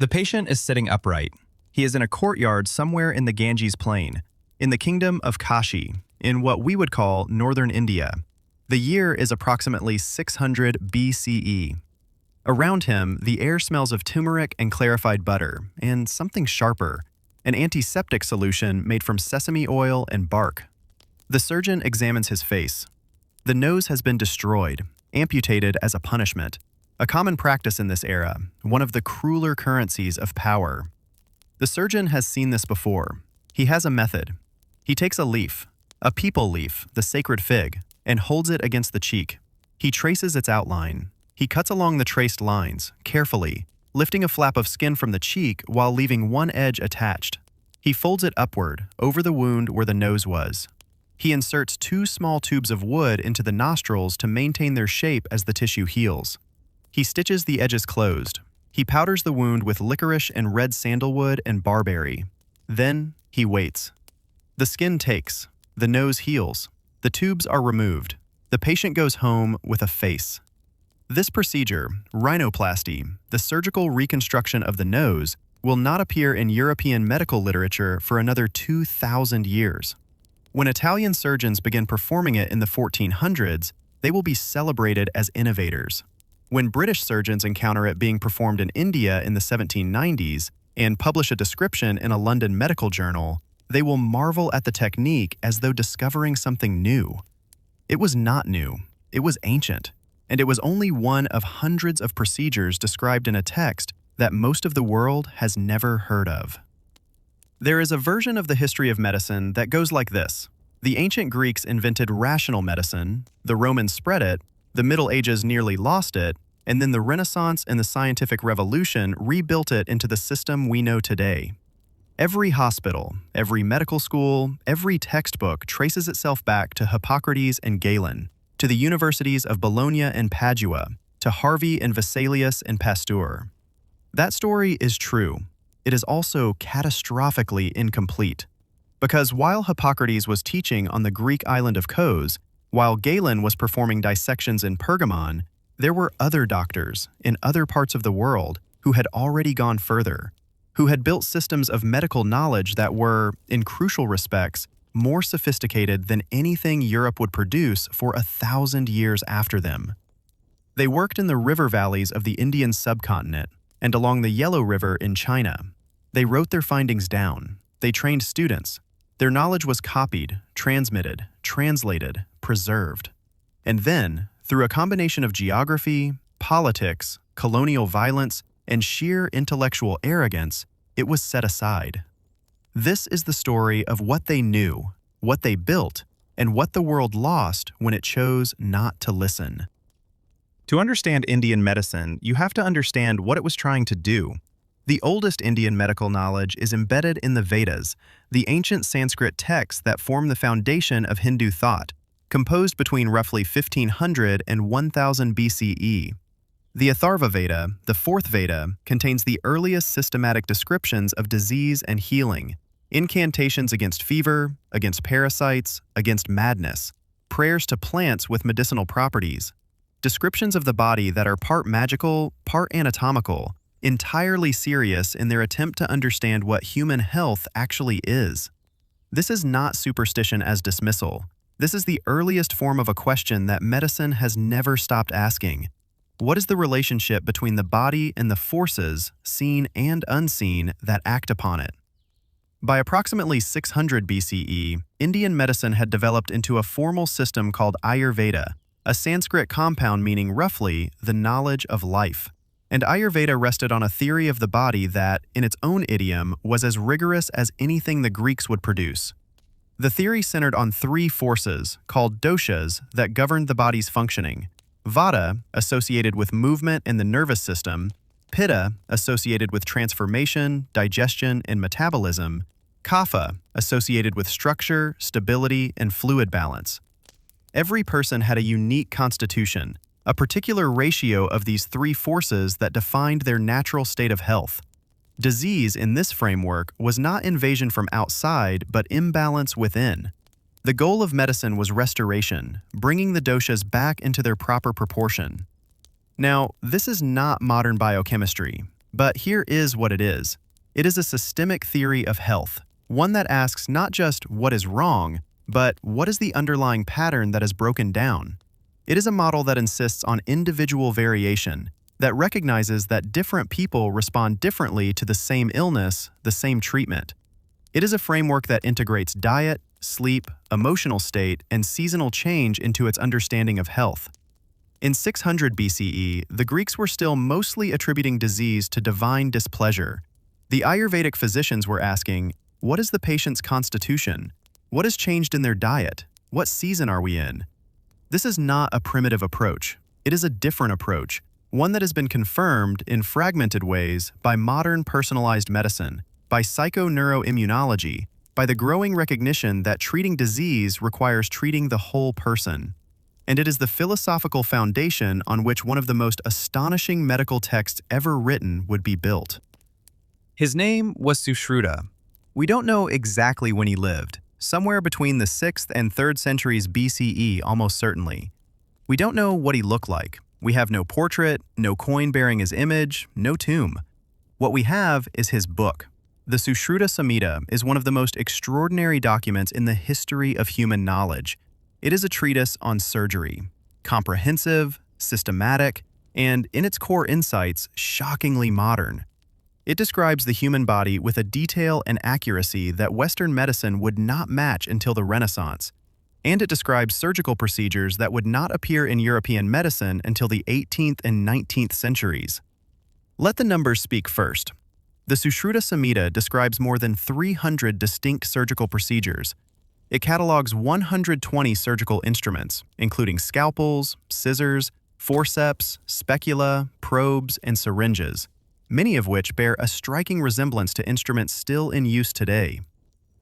The patient is sitting upright. He is in a courtyard somewhere in the Ganges plain, in the kingdom of Kashi, in what we would call northern India. The year is approximately 600 BCE. Around him, the air smells of turmeric and clarified butter, and something sharper, an antiseptic solution made from sesame oil and bark. The surgeon examines his face. The nose has been destroyed, amputated as a punishment, a common practice in this era, one of the crueler currencies of power. The surgeon has seen this before. He has a method. He takes a leaf, a peepal leaf, the sacred fig, and holds it against the cheek. He traces its outline. He cuts along the traced lines, carefully, lifting a flap of skin from the cheek while leaving one edge attached. He folds it upward, over the wound where the nose was. He inserts 2 small tubes of wood into the nostrils to maintain their shape as the tissue heals. He stitches the edges closed. He powders the wound with licorice and red sandalwood and barberry. Then he waits. The skin takes. The nose heals. The tubes are removed. The patient goes home with a face. This procedure, rhinoplasty, the surgical reconstruction of the nose, will not appear in European medical literature for another 2,000 years. When Italian surgeons begin performing it in the 1400s, they will be celebrated as innovators. When British surgeons encounter it being performed in India in the 1790s and publish a description in a London medical journal, they will marvel at the technique as though discovering something new. It was not new. It was ancient. And it was only one of hundreds of procedures described in a text that most of the world has never heard of. There is a version of the history of medicine that goes like this. The ancient Greeks invented rational medicine, the Romans spread it, the Middle Ages nearly lost it, and then the Renaissance and the Scientific Revolution rebuilt it into the system we know today. Every hospital, every medical school, every textbook traces itself back to Hippocrates and Galen, to the universities of Bologna and Padua, to Harvey and Vesalius and Pasteur. That story is true. It is also catastrophically incomplete. Because while Hippocrates was teaching on the Greek island of Kos, while Galen was performing dissections in Pergamon, there were other doctors in other parts of the world who had already gone further, who had built systems of medical knowledge that were, in crucial respects, more sophisticated than anything Europe would produce for 1,000 years after them. They worked in the river valleys of the Indian subcontinent and along the Yellow River in China. They wrote their findings down. They trained students. Their knowledge was copied, transmitted, translated, preserved. And then, through a combination of geography, politics, colonial violence, and sheer intellectual arrogance, it was set aside. This is the story of what they knew, what they built, and what the world lost when it chose not to listen. To understand Indian medicine, you have to understand what it was trying to do. The oldest Indian medical knowledge is embedded in the Vedas, the ancient Sanskrit texts that form the foundation of Hindu thought, composed between roughly 1500 and 1000 BCE. The Atharva Veda, the fourth Veda, contains the earliest systematic descriptions of disease and healing, incantations against fever, against parasites, against madness, prayers to plants with medicinal properties, descriptions of the body that are part magical, part anatomical, entirely serious in their attempt to understand what human health actually is. This is not superstition as dismissal. This is the earliest form of a question that medicine has never stopped asking. What is the relationship between the body and the forces, seen and unseen, that act upon it? By approximately 600 BCE, Indian medicine had developed into a formal system called Ayurveda, a Sanskrit compound meaning roughly the knowledge of life. And Ayurveda rested on a theory of the body that, in its own idiom, was as rigorous as anything the Greeks would produce. The theory centered on 3 forces, called doshas, that governed the body's functioning. Vata, associated with movement and the nervous system, Pitta, associated with transformation, digestion, and metabolism, Kapha, associated with structure, stability, and fluid balance. Every person had a unique constitution, a particular ratio of these 3 forces that defined their natural state of health. Disease in this framework was not invasion from outside, but imbalance within. The goal of medicine was restoration, bringing the doshas back into their proper proportion. Now, this is not modern biochemistry. But here is what it is. It is a systemic theory of health, one that asks not just what is wrong, but what is the underlying pattern that is broken down. It is a model that insists on individual variation, that recognizes that different people respond differently to the same illness, the same treatment. It is a framework that integrates diet, sleep, emotional state, and seasonal change into its understanding of health. In 600 BCE, the Greeks were still mostly attributing disease to divine displeasure. The Ayurvedic physicians were asking, what is the patient's constitution? What has changed in their diet? What season are we in? This is not a primitive approach. It is a different approach, one that has been confirmed in fragmented ways by modern personalized medicine, by psychoneuroimmunology, by the growing recognition that treating disease requires treating the whole person. And it is the philosophical foundation on which one of the most astonishing medical texts ever written would be built. His name was Sushruta. We don't know exactly when he lived, somewhere between the 6th and 3rd centuries BCE almost certainly. We don't know what he looked like. We have no portrait, no coin bearing his image, no tomb. What we have is his book. The Sushruta Samhita is one of the most extraordinary documents in the history of human knowledge. It is a treatise on surgery, comprehensive, systematic, and, in its core insights, shockingly modern. It describes the human body with a detail and accuracy that Western medicine would not match until the Renaissance, and it describes surgical procedures that would not appear in European medicine until the 18th and 19th centuries. Let the numbers speak first. The Sushruta Samhita describes more than 300 distinct surgical procedures. It catalogs 120 surgical instruments, including scalpels, scissors, forceps, specula, probes, and syringes, many of which bear a striking resemblance to instruments still in use today.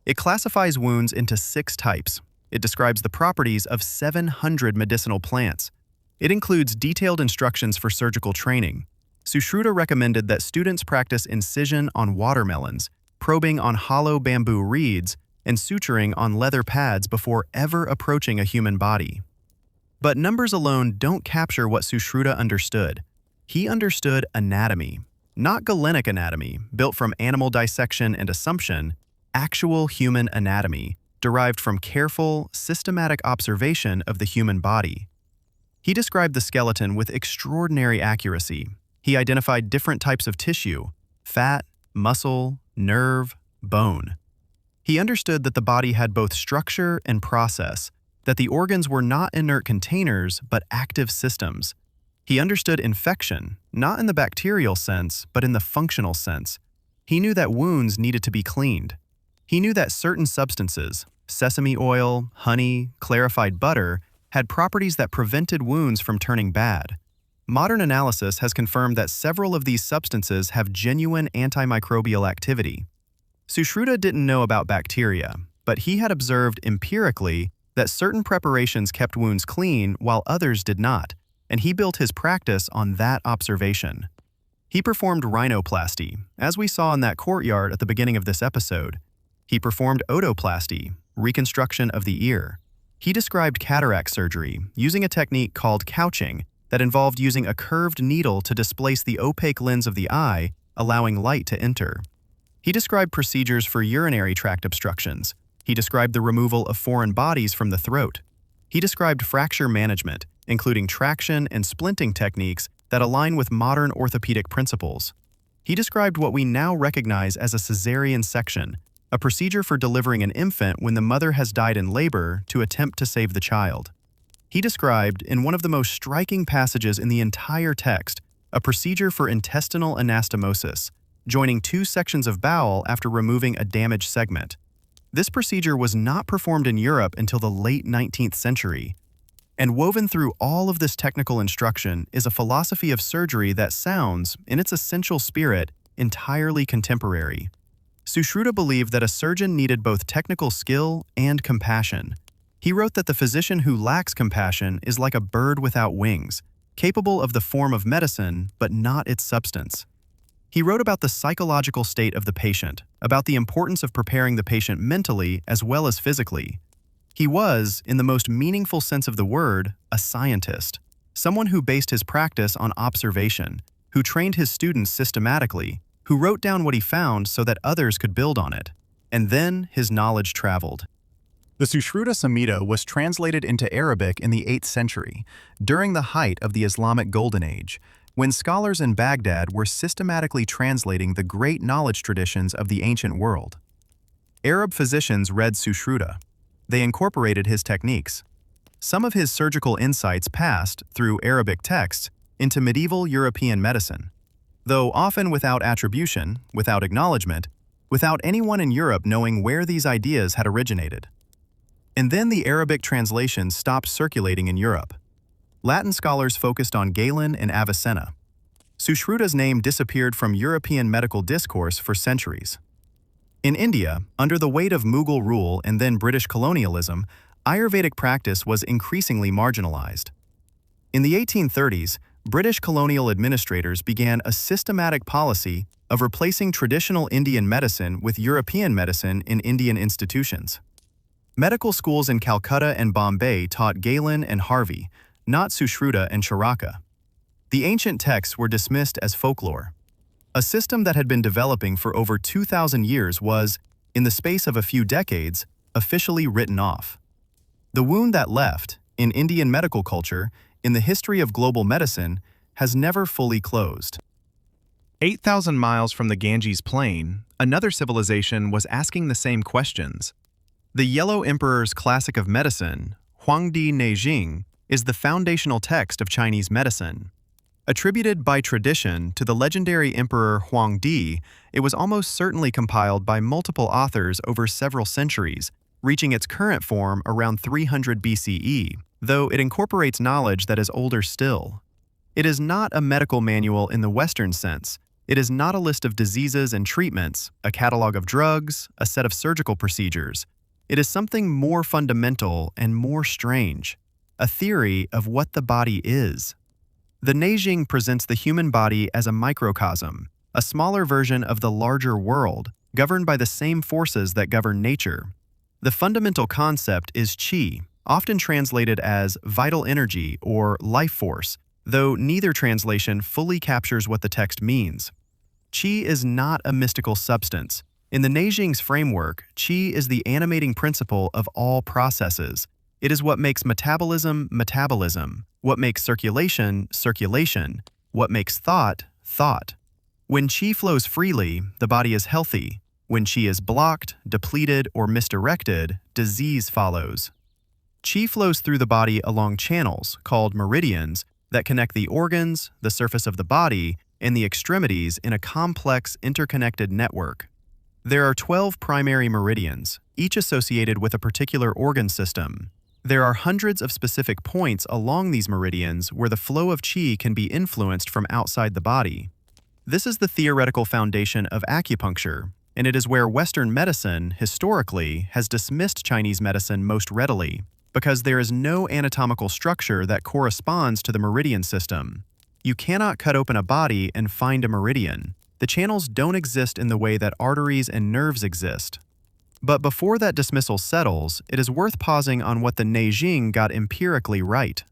It classifies wounds into 6 types. It describes the properties of 700 medicinal plants. It includes detailed instructions for surgical training. Sushruta recommended that students practice incision on watermelons, probing on hollow bamboo reeds, and suturing on leather pads before ever approaching a human body. But numbers alone don't capture what Sushruta understood. He understood anatomy, not Galenic anatomy, built from animal dissection and assumption, actual human anatomy, derived from careful, systematic observation of the human body. He described the skeleton with extraordinary accuracy. He identified different types of tissue: fat, muscle, nerve, bone. He understood that the body had both structure and process, that the organs were not inert containers but active systems. He understood infection, not in the bacterial sense, but in the functional sense. He knew that wounds needed to be cleaned. He knew that certain substances, sesame oil, honey, clarified butter, had properties that prevented wounds from turning bad. Modern analysis has confirmed that several of these substances have genuine antimicrobial activity. Sushruta didn't know about bacteria, but he had observed empirically that certain preparations kept wounds clean while others did not, and he built his practice on that observation. He performed rhinoplasty, as we saw in that courtyard at the beginning of this episode. He performed otoplasty, reconstruction of the ear. He described cataract surgery using a technique called couching that involved using a curved needle to displace the opaque lens of the eye, allowing light to enter. He described procedures for urinary tract obstructions. He described the removal of foreign bodies from the throat. He described fracture management, including traction and splinting techniques that align with modern orthopedic principles. He described what we now recognize as a cesarean section, a procedure for delivering an infant when the mother has died in labor to attempt to save the child. He described, in one of the most striking passages in the entire text, a procedure for intestinal anastomosis, joining 2 sections of bowel after removing a damaged segment. This procedure was not performed in Europe until the late 19th century. And woven through all of this technical instruction is a philosophy of surgery that sounds, in its essential spirit, entirely contemporary. Sushruta believed that a surgeon needed both technical skill and compassion. He wrote that the physician who lacks compassion is like a bird without wings, capable of the form of medicine, but not its substance. He wrote about the psychological state of the patient, about the importance of preparing the patient mentally as well as physically. He was, in the most meaningful sense of the word, a scientist, someone who based his practice on observation, who trained his students systematically, who wrote down what he found so that others could build on it. And then his knowledge traveled. The Sushruta Samhita was translated into Arabic in the 8th century, during the height of the Islamic Golden Age, when scholars in Baghdad were systematically translating the great knowledge traditions of the ancient world. Arab physicians read Sushruta. They incorporated his techniques. Some of his surgical insights passed, through Arabic texts, into medieval European medicine. Though often without attribution, without acknowledgement, without anyone in Europe knowing where these ideas had originated. And then the Arabic translations stopped circulating in Europe. Latin scholars focused on Galen and Avicenna. Sushruta's name disappeared from European medical discourse for centuries. In India, under the weight of Mughal rule and then British colonialism, Ayurvedic practice was increasingly marginalized. In the 1830s, British colonial administrators began a systematic policy of replacing traditional Indian medicine with European medicine in Indian institutions. Medical schools in Calcutta and Bombay taught Galen and Harvey, not Sushruta and Charaka. The ancient texts were dismissed as folklore. A system that had been developing for over 2,000 years was, in the space of a few decades, officially written off. The wound that left, in Indian medical culture, in the history of global medicine, has never fully closed. 8,000 miles from the Ganges Plain, another civilization was asking the same questions. The Yellow Emperor's classic of medicine, Huangdi Neijing, is the foundational text of Chinese medicine. Attributed by tradition to the legendary Emperor Huangdi, it was almost certainly compiled by multiple authors over several centuries, reaching its current form around 300 BCE, though it incorporates knowledge that is older still. It is not a medical manual in the Western sense. It is not a list of diseases and treatments, a catalog of drugs, a set of surgical procedures. It is something more fundamental and more strange, a theory of what the body is. The Neijing presents the human body as a microcosm, a smaller version of the larger world, governed by the same forces that govern nature. The fundamental concept is qi, often translated as vital energy or life force, though neither translation fully captures what the text means. Qi is not a mystical substance. In the Neijing's framework, qi is the animating principle of all processes. It is what makes metabolism, metabolism, what makes circulation, circulation, what makes thought, thought. When qi flows freely, the body is healthy. When qi is blocked, depleted, or misdirected, disease follows. Qi flows through the body along channels, called meridians, that connect the organs, the surface of the body, and the extremities in a complex interconnected network. There are 12 primary meridians, each associated with a particular organ system. There are hundreds of specific points along these meridians where the flow of qi can be influenced from outside the body. This is the theoretical foundation of acupuncture, and it is where Western medicine, historically, has dismissed Chinese medicine most readily, because there is no anatomical structure that corresponds to the meridian system. You cannot cut open a body and find a meridian. The channels don't exist in the way that arteries and nerves exist. But before that dismissal settles, it is worth pausing on what the Neijing got empirically right.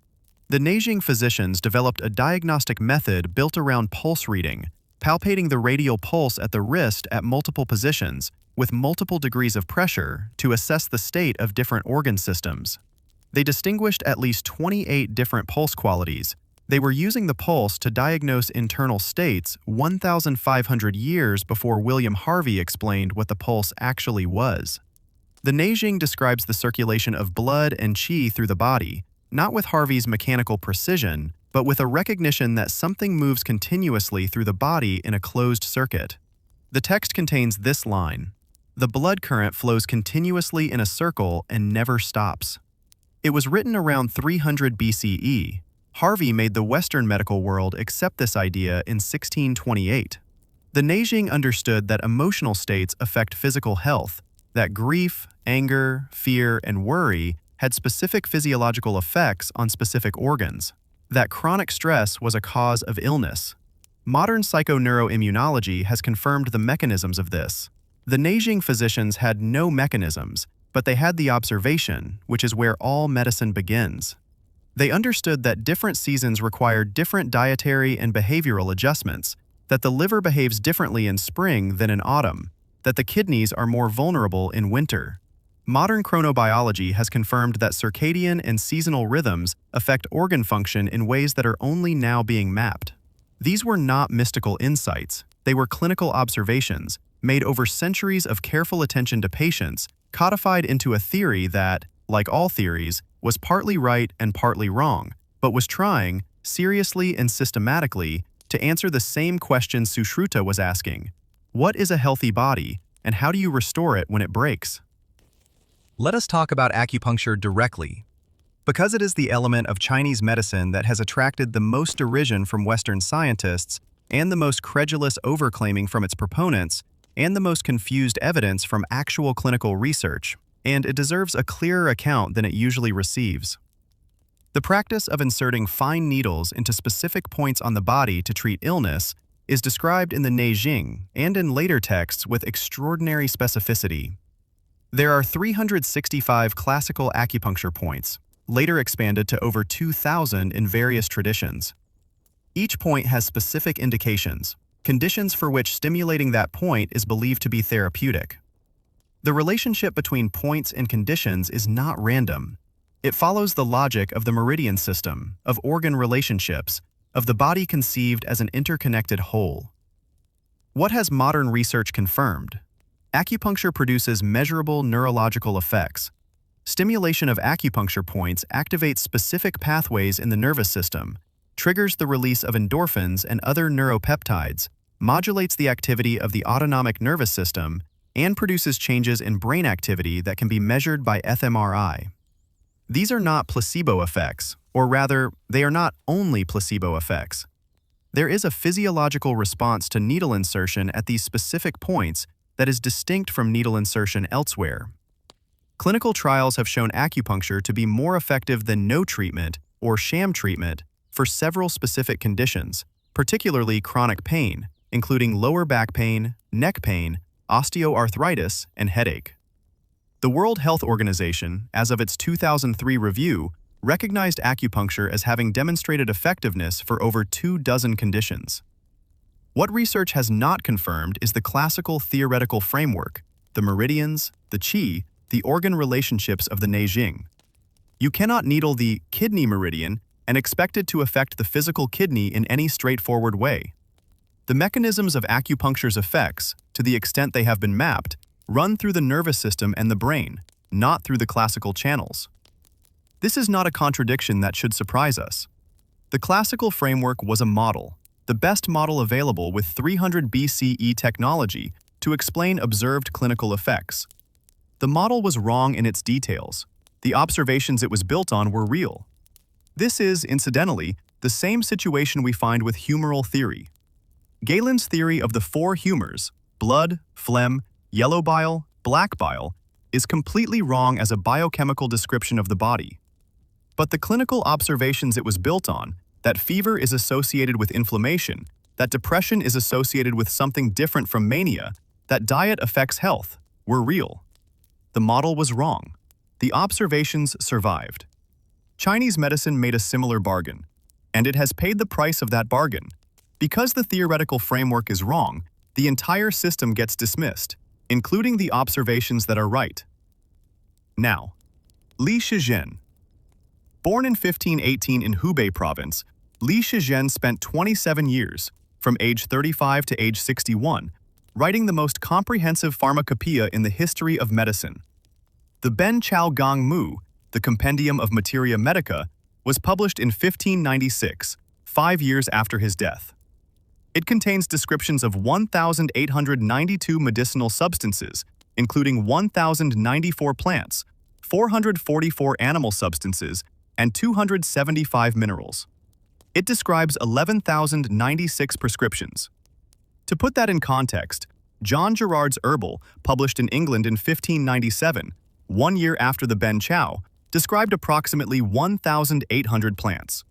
The Neijing physicians developed a diagnostic method built around pulse reading, palpating the radial pulse at the wrist at multiple positions, with multiple degrees of pressure, to assess the state of different organ systems. They distinguished at least 28 different pulse qualities. They were using the pulse to diagnose internal states 1,500 years before William Harvey explained what the pulse actually was. The Neijing describes the circulation of blood and qi through the body, not with Harvey's mechanical precision, but with a recognition that something moves continuously through the body in a closed circuit. The text contains this line: "The blood current flows continuously in a circle and never stops." It was written around 300 BCE. Harvey made the Western medical world accept this idea in 1628. The Neijing understood that emotional states affect physical health, that grief, anger, fear, and worry had specific physiological effects on specific organs, that chronic stress was a cause of illness. Modern psychoneuroimmunology has confirmed the mechanisms of this. The Neijing physicians had no mechanisms, but they had the observation, which is where all medicine begins. They understood that different seasons require different dietary and behavioral adjustments, that the liver behaves differently in spring than in autumn, that the kidneys are more vulnerable in winter. Modern chronobiology has confirmed that circadian and seasonal rhythms affect organ function in ways that are only now being mapped. These were not mystical insights, they were clinical observations, made over centuries of careful attention to patients, codified into a theory that, like all theories, was partly right and partly wrong, but was trying, seriously and systematically, to answer the same question Sushruta was asking. What is a healthy body, and how do you restore it when it breaks? Let us talk about acupuncture directly. Because it is the element of Chinese medicine that has attracted the most derision from Western scientists, and the most credulous overclaiming from its proponents, and the most confused evidence from actual clinical research, and it deserves a clearer account than it usually receives. The practice of inserting fine needles into specific points on the body to treat illness is described in the Neijing and in later texts with extraordinary specificity. There are 365 classical acupuncture points, later expanded to over 2,000 in various traditions. Each point has specific indications, conditions for which stimulating that point is believed to be therapeutic. The relationship between points and conditions is not random. It follows the logic of the meridian system, of organ relationships, of the body conceived as an interconnected whole. What has modern research confirmed? Acupuncture produces measurable neurological effects. Stimulation of acupuncture points activates specific pathways in the nervous system, triggers the release of endorphins and other neuropeptides, modulates the activity of the autonomic nervous system, and produces changes in brain activity that can be measured by fMRI. These are not placebo effects, or rather, they are not only placebo effects. There is a physiological response to needle insertion at these specific points that is distinct from needle insertion elsewhere. Clinical trials have shown acupuncture to be more effective than no treatment or sham treatment for several specific conditions, particularly chronic pain, including lower back pain, neck pain, osteoarthritis, and headache. The World Health Organization, as of its 2003 review, recognized acupuncture as having demonstrated effectiveness for over 24 conditions. What research has not confirmed is the classical theoretical framework, the meridians, the qi, the organ relationships of the Neijing. You cannot needle the kidney meridian and expect it to affect the physical kidney in any straightforward way. The mechanisms of acupuncture's effects, to the extent they have been mapped, run through the nervous system and the brain, not through the classical channels. This is not a contradiction that should surprise us. The classical framework was a model, the best model available with 300 BCE technology to explain observed clinical effects. The model was wrong in its details. The observations it was built on were real. This is, incidentally, the same situation we find with humoral theory. Galen's theory of the four humors, blood, phlegm, yellow bile, black bile, is completely wrong as a biochemical description of the body. But the clinical observations it was built on, that fever is associated with inflammation, that depression is associated with something different from mania, that diet affects health, were real. The model was wrong. The observations survived. Chinese medicine made a similar bargain, and it has paid the price of that bargain. Because the theoretical framework is wrong, the entire system gets dismissed, including the observations that are right. Now, Li Shizhen. Born in 1518 in Hubei province, Li Shizhen spent 27 years, from age 35 to age 61, writing the most comprehensive pharmacopoeia in the history of medicine. The Ben Chao Gong Mu, the Compendium of Materia Medica, was published in 1596, 5 years after his death. It contains descriptions of 1,892 medicinal substances, including 1,094 plants, 444 animal substances, and 275 minerals. It describes 11,096 prescriptions. To put that in context, John Gerard's Herbal, published in England in 1597, 1 year after the Ben Chao, described approximately 1,800 plants,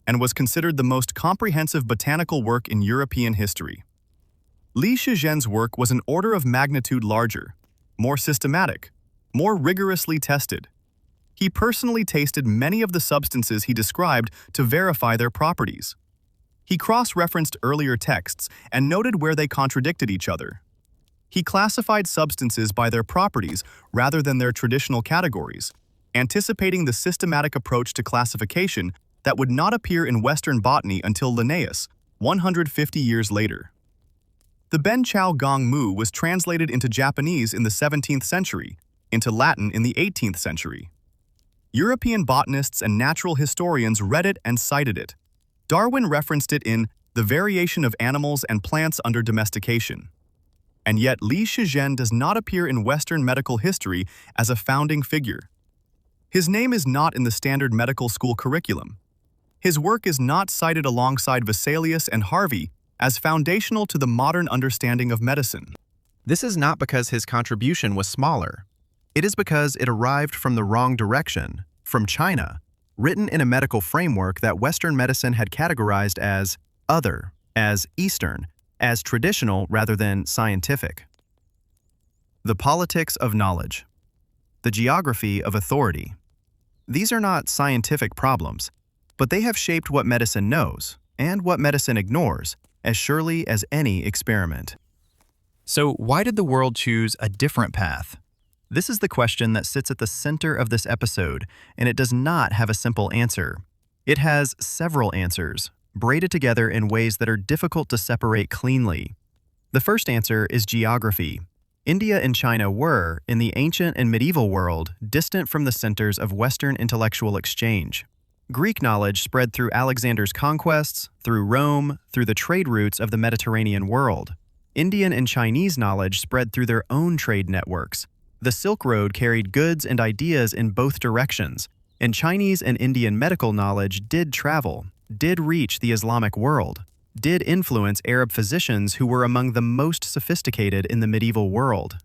and was considered the most comprehensive botanical work in European history. Li Shizhen's work was an order of magnitude larger, more systematic, more rigorously tested. He personally tasted many of the substances he described to verify their properties. He cross-referenced earlier texts and noted where they contradicted each other. He classified substances by their properties rather than their traditional categories, anticipating the systematic approach to classification that would not appear in Western botany until Linnaeus, 150 years later. The Ben Chao Gong Mu was translated into Japanese in the 17th century, into Latin in the 18th century. European botanists and natural historians read it and cited it. Darwin referenced it in The Variation of Animals and Plants Under Domestication. And yet Li Shizhen does not appear in Western medical history as a founding figure. His name is not in the standard medical school curriculum. His work is not cited alongside Vesalius and Harvey as foundational to the modern understanding of medicine. This is not because his contribution was smaller. It is because it arrived from the wrong direction, from China, written in a medical framework that Western medicine had categorized as other, as Eastern, as traditional rather than scientific. The politics of knowledge. The geography of authority. These are not scientific problems, but they have shaped what medicine knows and what medicine ignores as surely as any experiment. So why did the world choose a different path? This is the question that sits at the center of this episode, and it does not have a simple answer. It has several answers, braided together in ways that are difficult to separate cleanly. The first answer is geography. India and China were, in the ancient and medieval world, distant from the centers of Western intellectual exchange. Greek knowledge spread through Alexander's conquests, through Rome, through the trade routes of the Mediterranean world. Indian and Chinese knowledge spread through their own trade networks. The Silk Road carried goods and ideas in both directions, and Chinese and Indian medical knowledge did travel, did reach the Islamic world, did influence Arab physicians who were among the most sophisticated in the medieval world.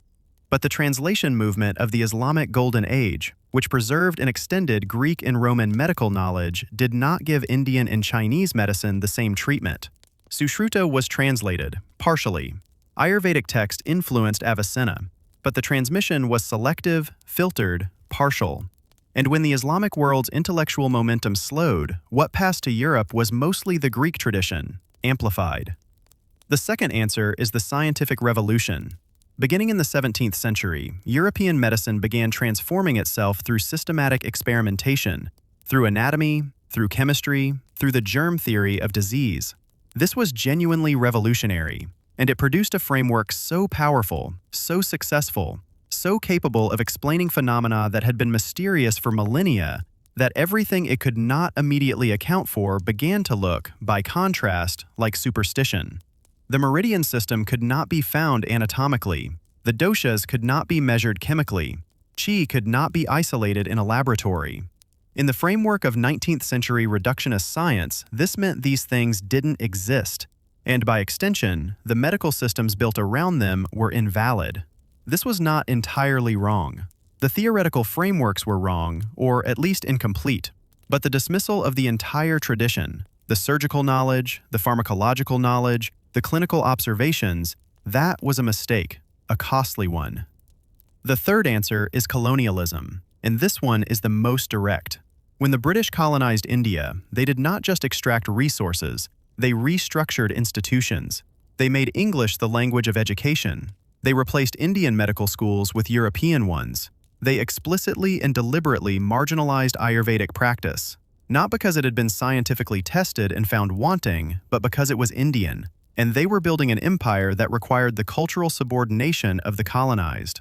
But the translation movement of the Islamic Golden Age, which preserved and extended Greek and Roman medical knowledge, did not give Indian and Chinese medicine the same treatment. Sushruta was translated, partially. Ayurvedic text influenced Avicenna, but the transmission was selective, filtered, partial. And when the Islamic world's intellectual momentum slowed, what passed to Europe was mostly the Greek tradition, amplified. The second answer is the scientific revolution. Beginning in the 17th century, European medicine began transforming itself through systematic experimentation, through anatomy, through chemistry, through the germ theory of disease. This was genuinely revolutionary, and it produced a framework so powerful, so successful, so capable of explaining phenomena that had been mysterious for millennia that everything it could not immediately account for began to look, by contrast, like superstition. The meridian system could not be found anatomically. The doshas could not be measured chemically. Qi could not be isolated in a laboratory. In the framework of 19th century reductionist science, this meant these things didn't exist, and by extension, the medical systems built around them were invalid. This was not entirely wrong. The theoretical frameworks were wrong, or at least incomplete, but the dismissal of the entire tradition, the surgical knowledge, the pharmacological knowledge, the clinical observations, that was a mistake, a costly one. The third answer is colonialism, and this one is the most direct. When the British colonized India, they did not just extract resources, they restructured institutions. They made English the language of education. They replaced Indian medical schools with European ones. They explicitly and deliberately marginalized Ayurvedic practice, not because it had been scientifically tested and found wanting, but because it was Indian, and they were building an empire that required the cultural subordination of the colonized.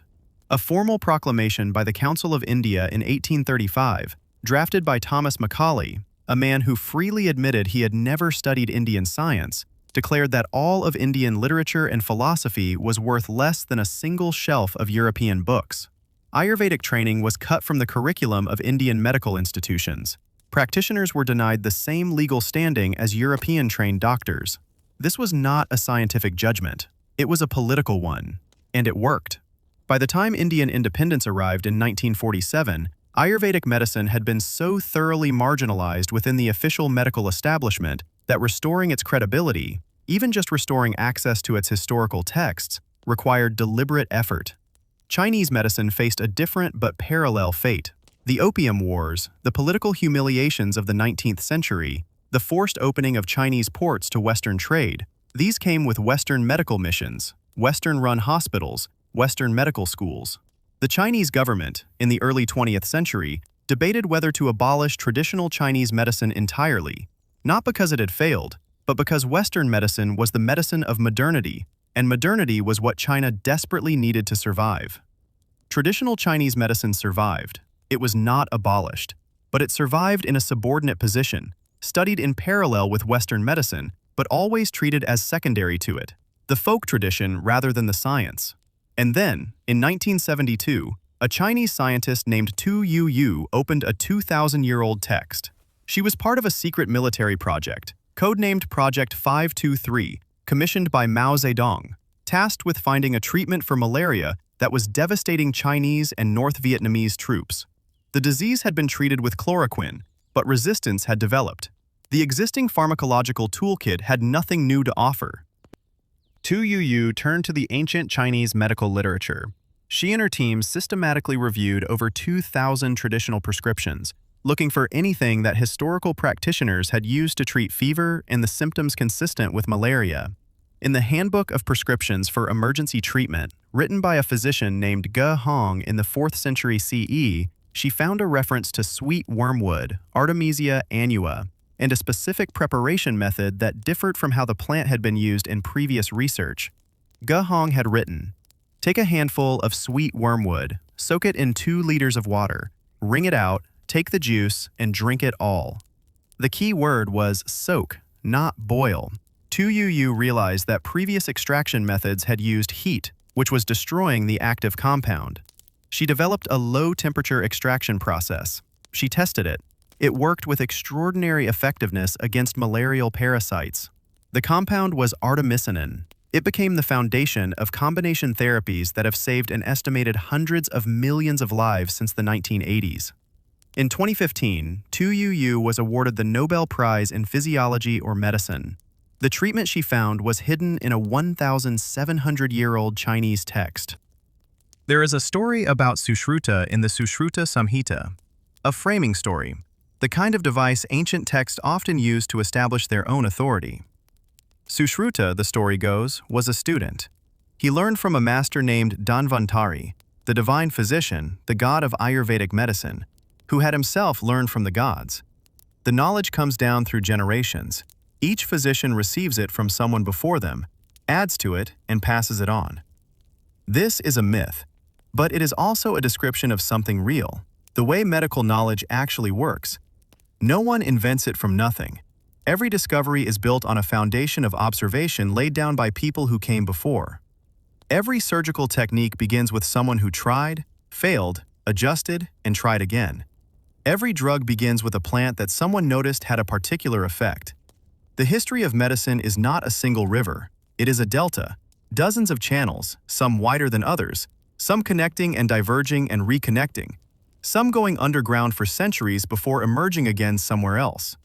A formal proclamation by the Council of India in 1835, drafted by Thomas Macaulay, a man who freely admitted he had never studied Indian science, declared that all of Indian literature and philosophy was worth less than a single shelf of European books. Ayurvedic training was cut from the curriculum of Indian medical institutions. Practitioners were denied the same legal standing as European-trained doctors. This was not a scientific judgment. It was a political one, and it worked. By the time Indian independence arrived in 1947, Ayurvedic medicine had been so thoroughly marginalized within the official medical establishment that restoring its credibility, even just restoring access to its historical texts, required deliberate effort. Chinese medicine faced a different but parallel fate. The Opium Wars, the political humiliations of the 19th century, the forced opening of Chinese ports to Western trade, these came with Western medical missions, Western-run hospitals, Western medical schools. The Chinese government, in the early 20th century, debated whether to abolish traditional Chinese medicine entirely, not because it had failed, but because Western medicine was the medicine of modernity, and modernity was what China desperately needed to survive. Traditional Chinese medicine survived. It was not abolished, but it survived in a subordinate position, studied in parallel with Western medicine, but always treated as secondary to it, the folk tradition rather than the science. And then, in 1972, a Chinese scientist named Tu Youyou opened a 2,000-year-old text. She was part of a secret military project, codenamed Project 523, commissioned by Mao Zedong, tasked with finding a treatment for malaria that was devastating Chinese and North Vietnamese troops. The disease had been treated with chloroquine, but resistance had developed. The existing pharmacological toolkit had nothing new to offer. Tu Youyou turned to the ancient Chinese medical literature. She and her team systematically reviewed over 2,000 traditional prescriptions, looking for anything that historical practitioners had used to treat fever and the symptoms consistent with malaria. In the Handbook of Prescriptions for Emergency Treatment, written by a physician named Ge Hong in the 4th century CE, she found a reference to sweet wormwood, Artemisia annua, and a specific preparation method that differed from how the plant had been used in previous research. Ge Hong had written, "Take a handful of sweet wormwood, soak it in 2 liters of water, wring it out, take the juice, and drink it all." The key word was soak, not boil. Tu Youyou realized that previous extraction methods had used heat, which was destroying the active compound. She developed a low-temperature extraction process. She tested it. It worked with extraordinary effectiveness against malarial parasites. The compound was artemisinin. It became the foundation of combination therapies that have saved an estimated hundreds of millions of lives since the 1980s. In 2015, Tu Youyou was awarded the Nobel Prize in Physiology or Medicine. The treatment she found was hidden in a 1,700-year-old Chinese text. There is a story about Sushruta in the Sushruta Samhita, a framing story, the kind of device ancient texts often use to establish their own authority. Sushruta, the story goes, was a student. He learned from a master named Dhanvantari, the divine physician, the god of Ayurvedic medicine, who had himself learned from the gods. The knowledge comes down through generations. Each physician receives it from someone before them, adds to it, and passes it on. This is a myth, but it is also a description of something real, the way medical knowledge actually works. No one invents it from nothing. Every discovery is built on a foundation of observation laid down by people who came before. Every surgical technique begins with someone who tried, failed, adjusted, and tried again. Every drug begins with a plant that someone noticed had a particular effect. The history of medicine is not a single river. It is a delta, dozens of channels, some wider than others, some connecting and diverging and reconnecting, some going underground for centuries before emerging again somewhere else.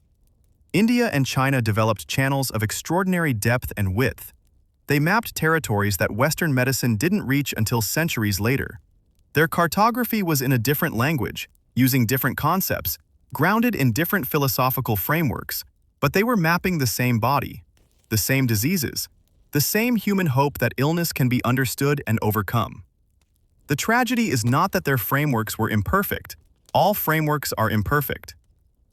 India and China developed channels of extraordinary depth and width. They mapped territories that Western medicine didn't reach until centuries later. Their cartography was in a different language, using different concepts, grounded in different philosophical frameworks, but they were mapping the same body, the same diseases, the same human hope that illness can be understood and overcome. The tragedy is not that their frameworks were imperfect. All frameworks are imperfect.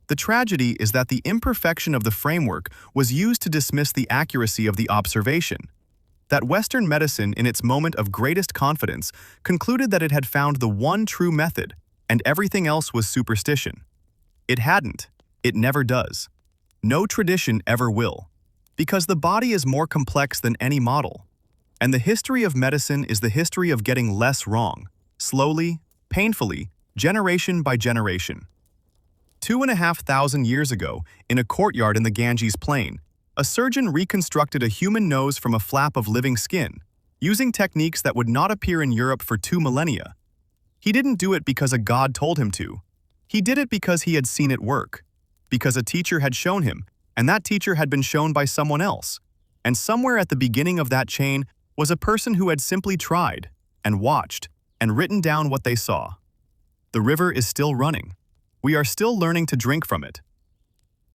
The tragedy is that the imperfection of the framework was used to dismiss the accuracy of the observation. That Western medicine, in its moment of greatest confidence, concluded that it had found the one true method, and everything else was superstition. It hadn't. It never does. No tradition ever will. Because the body is more complex than any model. And the history of medicine is the history of getting less wrong, slowly, painfully, generation by generation. 2,500 years ago, in a courtyard in the Ganges Plain, a surgeon reconstructed a human nose from a flap of living skin, using techniques that would not appear in Europe for 2 millennia. He didn't do it because a god told him to. He did it because he had seen it work, because a teacher had shown him, and that teacher had been shown by someone else. And somewhere at the beginning of that chain was a person who had simply tried, and watched, and written down what they saw. The river is still running. We are still learning to drink from it.